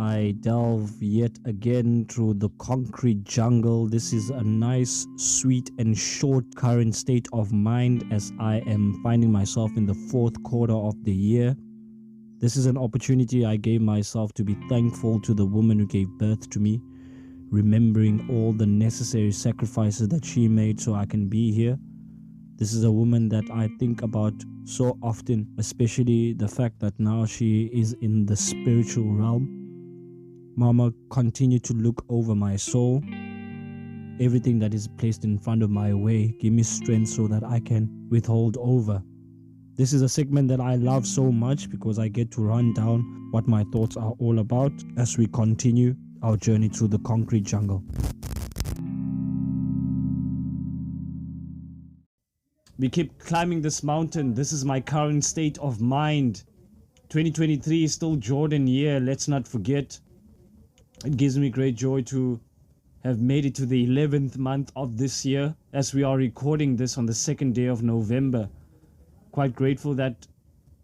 I delve yet again through the concrete jungle. This is a nice, sweet, and short current state of mind as I am finding myself in the fourth quarter of the year. This is an opportunity I gave myself to be thankful to the woman who gave birth to me, remembering all the necessary sacrifices that she made so I can be here. This is a woman that I think about so often, especially the fact that now she is in the spiritual realm. Mama, continue to look over my soul. Everything that is placed in front of my way, give me strength so that I can withhold over. This is a segment that I love so much because I get to run down what my thoughts are all about as we continue our journey through the concrete jungle. We keep climbing this mountain. This is my current state of mind. 2023 is still Jordan year. Let's not forget. It gives me great joy to have made it to the 11th month of this year as we are recording this on the 2nd day of November. Quite grateful that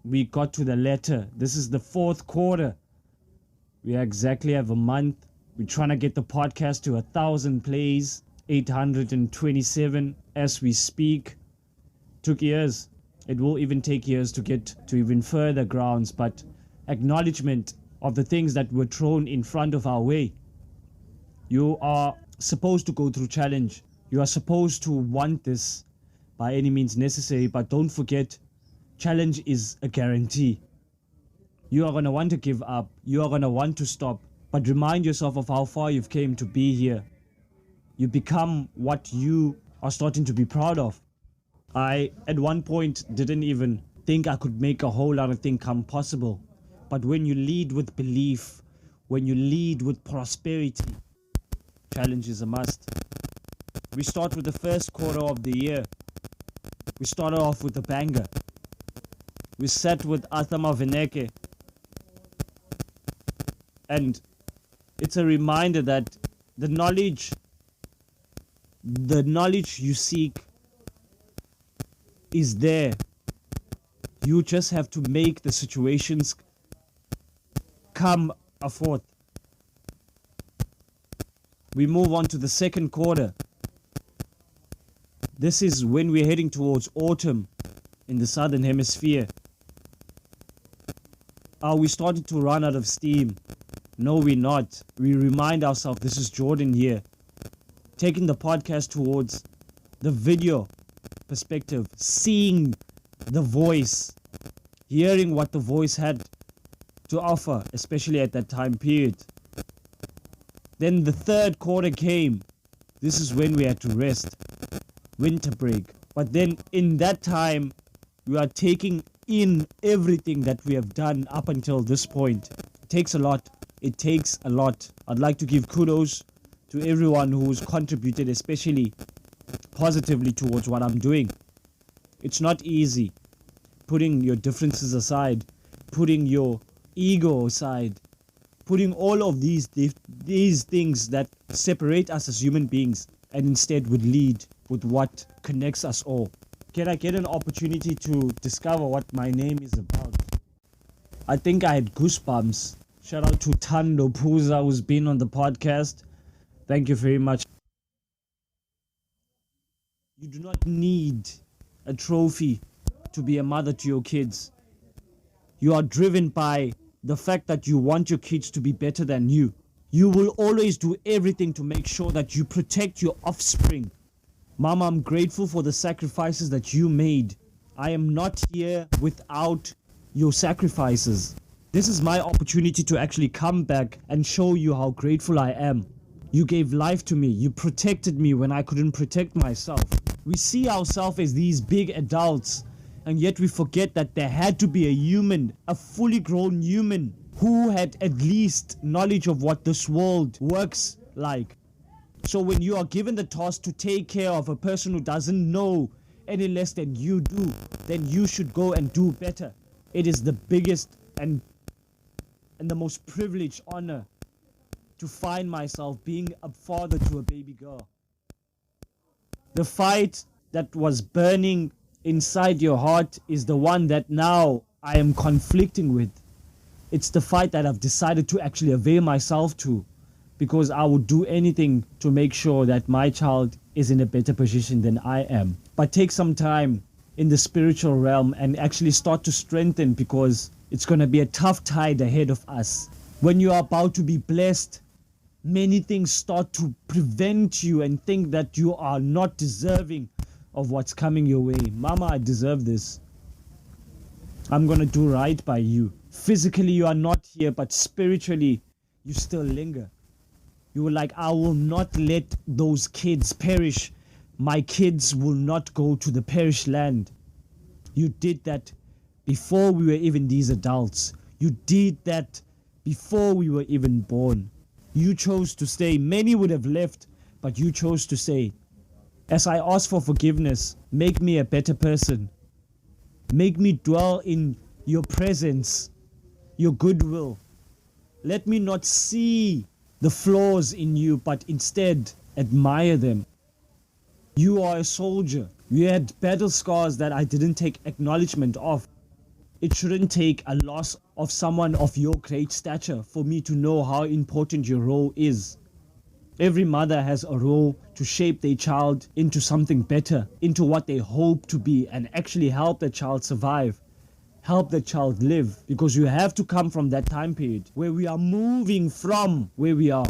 we got to the letter. This is the fourth quarter. We exactly have a month. We're trying to get the podcast to 1,000 plays, 827 as we speak. Took years. It will even take years to get to even further grounds, but acknowledgement of the things that were thrown in front of our way. You are supposed to go through challenge. You are supposed to want this by any means necessary, but don't forget, challenge is a guarantee. You are going to want to give up. You are going to want to stop, but remind yourself of how far you've came to be here. You become what you are starting to be proud of. I, at one point, didn't even think I could make a whole lot of things come possible. But when you lead with belief, when you lead with prosperity, challenge is a must. We start with the first quarter of the year. We started off with a banger. We sat with Athama Veneke. And it's a reminder that the knowledge you seek is there. You just have to make the situations come forth. We move on to the second quarter. This is when we're heading towards autumn in the southern hemisphere. Are we starting to run out of steam? No, we're not. We remind ourselves this is Jordan here. Taking the podcast towards the video perspective, seeing the voice, hearing what the voice had to offer, especially at that time period. Then the third quarter came. This is when we had to rest, winter break. But then in that time, we are taking in everything that we have done up until this point. It takes a lot. It takes a lot. I'd like to give kudos to everyone who's contributed, especially positively towards what I'm doing. It's not easy putting your differences aside, putting your ego aside, putting all of these things that separate us as human beings, and instead would lead with what connects us all. Can I get an opportunity to discover what my name is about? I think I had goosebumps. Shout out to Thando Puza, who's been on the podcast. Thank you very much. You do not need a trophy to be a mother to your kids. You are driven by the fact that you want your kids to be better than you. You will always do everything to make sure that you protect your offspring. Mama, I'm grateful for the sacrifices that you made. I am not here without your sacrifices. This is my opportunity to actually come back and show you how grateful I am. You gave life to me. You protected me when I couldn't protect myself. We see ourselves as these big adults, and yet we forget that there had to be a human, a fully grown human, who had at least knowledge of what this world works like. So when you are given the task to take care of a person who doesn't know any less than you do, then you should go and do better. It is the biggest and the most privileged honor to find myself being a father to a baby girl. The fight that was burning inside your heart is the one that now I am conflicting with. It's the fight that I've decided to actually avail myself to, because I would do anything to make sure that my child is in a better position than I am. But take some time in the spiritual realm and actually start to strengthen, because it's going to be a tough tide ahead of us. When you are about to be blessed, many things start to prevent you and think that you are not deserving of what's coming your way. Mama, I deserve this. I'm going to do right by you. Physically, you are not here, but spiritually, you still linger. You were like, I will not let those kids perish. My kids will not go to the perished land. You did that before we were even these adults. You did that before we were even born. You chose to stay. Many would have left, but you chose to stay. As I ask for forgiveness, make me a better person. Make me dwell in your presence, your goodwill. Let me not see the flaws in you, but instead admire them. You are a soldier. You had battle scars that I didn't take acknowledgement of. It shouldn't take a loss of someone of your great stature for me to know how important your role is. Every mother has a role to shape their child into something better, into what they hope to be, and actually help the child survive, help the child live, because you have to come from that time period where we are moving from where we are.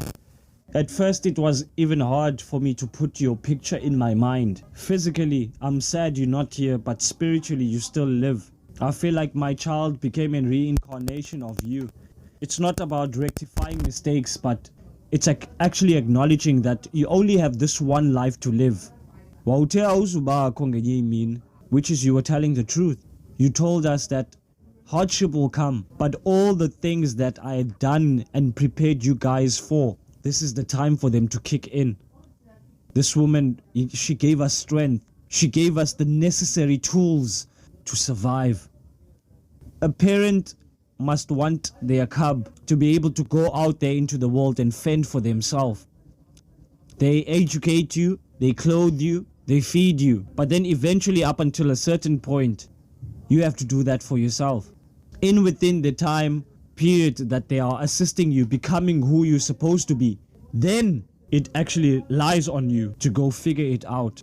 At first it was even hard for me to put your picture in my mind. Physically, I'm sad you're not here, but spiritually you still live. I feel like my child became a reincarnation of you. It's not about rectifying mistakes, but it's actually acknowledging that you only have this one life to live. Which is, you were telling the truth. You told us that hardship will come, but all the things that I had done and prepared you guys for, this is the time for them to kick in. This woman, she gave us strength. She gave us the necessary tools to survive. A parent must want their cub to be able to go out there into the world and fend for themselves. They educate you, they clothe you, they feed you, but then eventually up until a certain point, you have to do that for yourself. Within the time period that they are assisting you becoming who you're supposed to be, then it actually lies on you to go figure it out.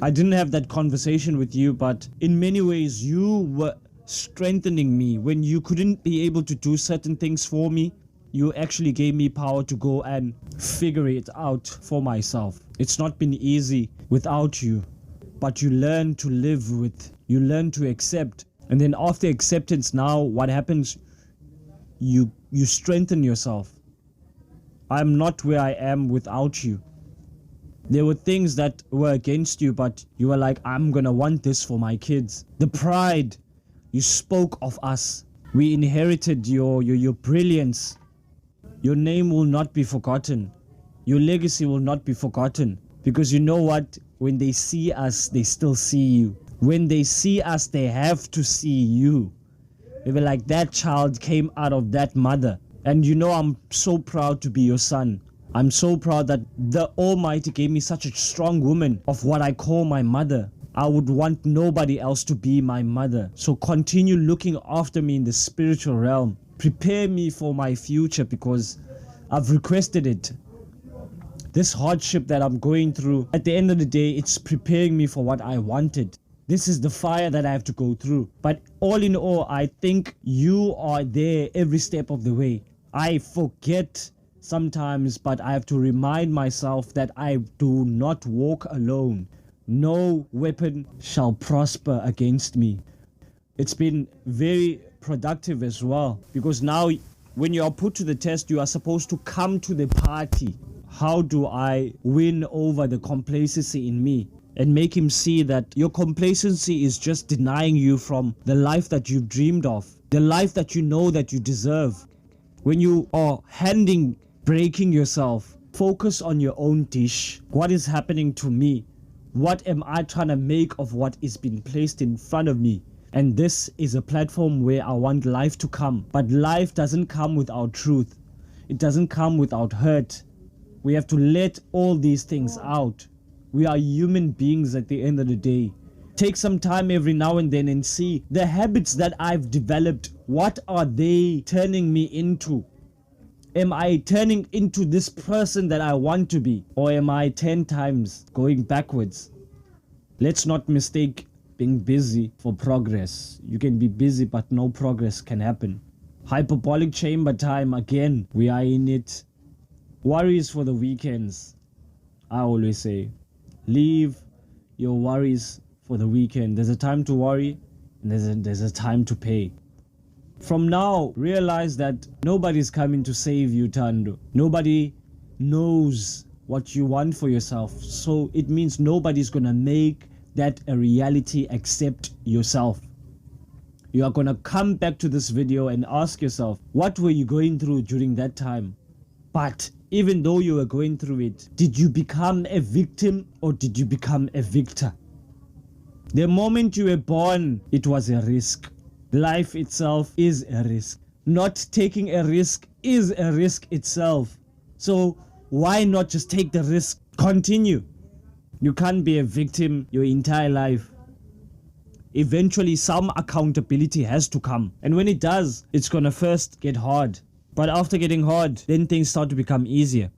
I didn't have that conversation with you, but in many ways you were strengthening me. When you couldn't be able to do certain things for me, you actually gave me power to go and figure it out for myself. It's not been easy without you, but you learn to live with, you learn to accept, and then after acceptance, now what happens? You strengthen yourself. I'm not where I am without you. There were things that were against you, but you were like, I'm gonna want this for my kids. The pride, you spoke of us. We inherited your brilliance. Your name will not be forgotten. Your legacy will not be forgotten. Because you know what? When they see us, they still see you. When they see us, they have to see you. They were like, that child came out of that mother. And you know, I'm so proud to be your son. I'm so proud that the Almighty gave me such a strong woman of what I call my mother. I would want nobody else to be my mother. So continue looking after me in the spiritual realm. Prepare me for my future, because I've requested it. This hardship that I'm going through, at the end of the day, it's preparing me for what I wanted. This is the fire that I have to go through. But all in all, I think you are there every step of the way. I forget sometimes, but I have to remind myself that I do not walk alone. No weapon shall prosper against me. It's been very productive as well, because now when you are put to the test, you are supposed to come to the party. How do I win over the complacency in me and make him see that your complacency is just denying you from the life that you've dreamed of, the life that you know that you deserve? When you are breaking yourself, focus on your own dish. What is happening to me? What am I trying to make of what is being placed in front of me? And this is a platform where I want life to come. But life doesn't come without truth. It doesn't come without hurt. We have to let all these things out. We are human beings at the end of the day. Take some time every now and then and see the habits that I've developed. What are they turning me into? Am I turning into this person that I want to be? Or am I 10 times going backwards? Let's not mistake being busy for progress. You can be busy, but no progress can happen. Hyperbolic chamber time again. We are in it. Worries for the weekends. I always say, leave your worries for the weekend. There's a time to worry and there's a time to pay. From now, realize that nobody's coming to save you, Thando. Nobody knows what you want for yourself. So it means nobody's gonna make that a reality except yourself. You are gonna come back to this video and ask yourself, what were you going through during that time? But even though you were going through it, did you become a victim or did you become a victor? The moment you were born, it was a risk. Life itself is a risk. Not taking a risk is a risk itself. So why not just take the risk? Continue. You can't be a victim your entire life. Eventually some accountability has to come. And when it does, it's gonna first get hard. But after getting hard, then things start to become easier.